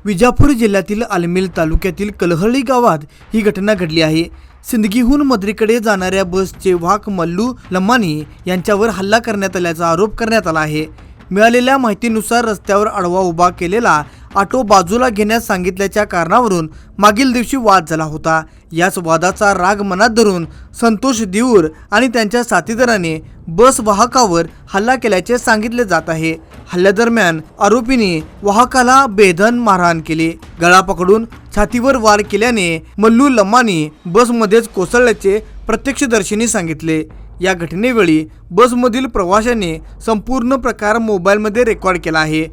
विजापूर जिल्ह्यातील आलमेल तालुक्यातील कलहळ्ळी गावात ही घटना घडली आहे। सिंदगीहून मद्रीकडे जाणाऱ्या बसचे वाहक मल्लू लम्मानी यांच्यावर हल्ला करण्यात आल्याचा आरोप करण्यात आला आहे। मिळालेल्या माहितीनुसार रस्त्यावर आडवा उभा केलेला ऑटो बाजूला घेण्यास सांगितल्याच्या कारणावरून मागील दिवशी वाद झाला होता। याच वादाचा राग मनात धरून संतोष दिऊर आणि त्यांच्या साथीदाराने बस वाहकावर हल्ला केल्याचे सांगितले जात आहे। हल्ल्यादरम्यान आरोपीने वाहकाला बेधन मारहाण केली। गळा पकडून छातीवर वार केल्याने मल्लू लम्मानी बसमध्येच कोसळल्याचे प्रत्यक्षदर्शींनी सांगितले। या घटनेवेळी बसमधील प्रवाशांनी संपूर्ण प्रकार मोबाईलमध्ये रेकॉर्ड केला आहे।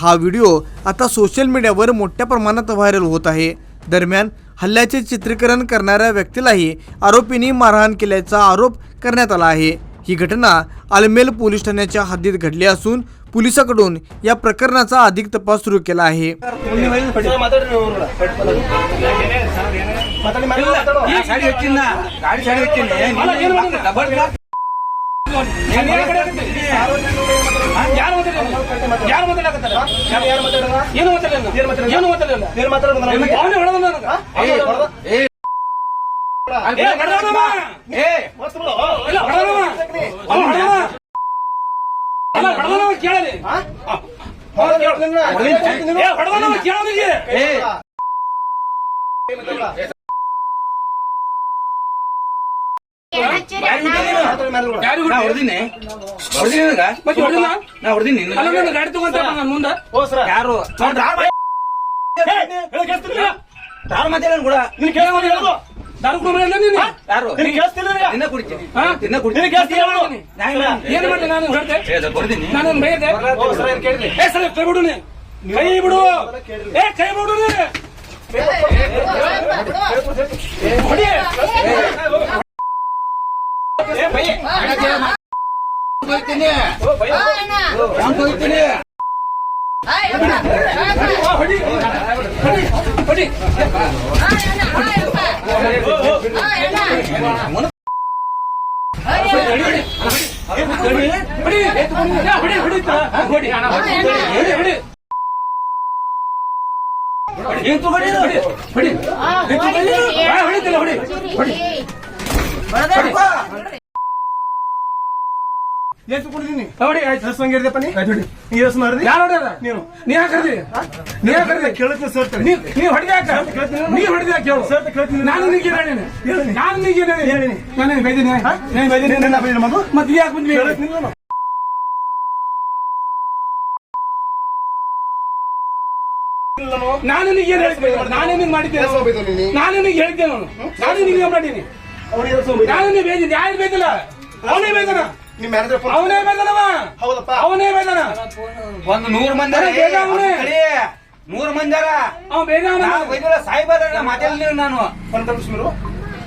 हा व्हिडिओ आता सोशल मीडियावर मोठ्या प्रमाणात व्हायरल होत आहे। दरम्यान हल्ल्याचे चित्रीकरण करणाऱ्या व्यक्तीलाही आरोपींनी मारहाण केल्याचा आरोप करण्यात आला आहे। ही घटना आलमेल पोलीस ठाण्याच्या हद्दीत घडली असून पोलिसांकडून या प्रकरणाचा अधिक तपास सुरू केला आहे।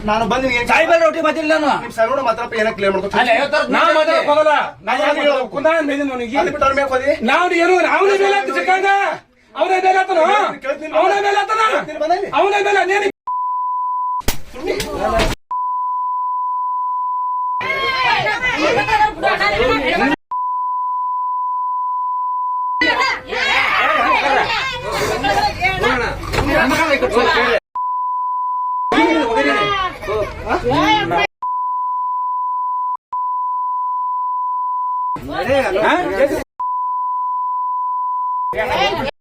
ನಾನು ಬಂದು ಸಾಯಿಬಲ್ ರೋಟಿ ಮಾತಿಲ್ಲ ನಾನು ಸರೋಣ ಮಾತ್ರ ಏನ ಕ್ಲಿಯರ್ ಮಾಡ್ಕೊ ನಾ ಮಾತ್ರ ಹೋಗಲ್ಲ ನಾನು ಕುಂದಾನ ಬೇದಿನ ಅವನಿಗೆ ಅಲ್ಲಿ ಬಿಟ್ಟು ಅವ್ರ ಮೇಲೆ ಹೋದಿ ನಾವು ಏನು ಅವನೇ ಮೇಲೆ ಹತ್ತು ಸಿಕ್ಕಾಗ ಅವನೇ ಮೇಲೆ ಹತ್ತನ ಅವನೇ ಮೇಲೆ ಹತ್ತನ ಅವನೇ ಮೇಲೆ ನೀನು Hey!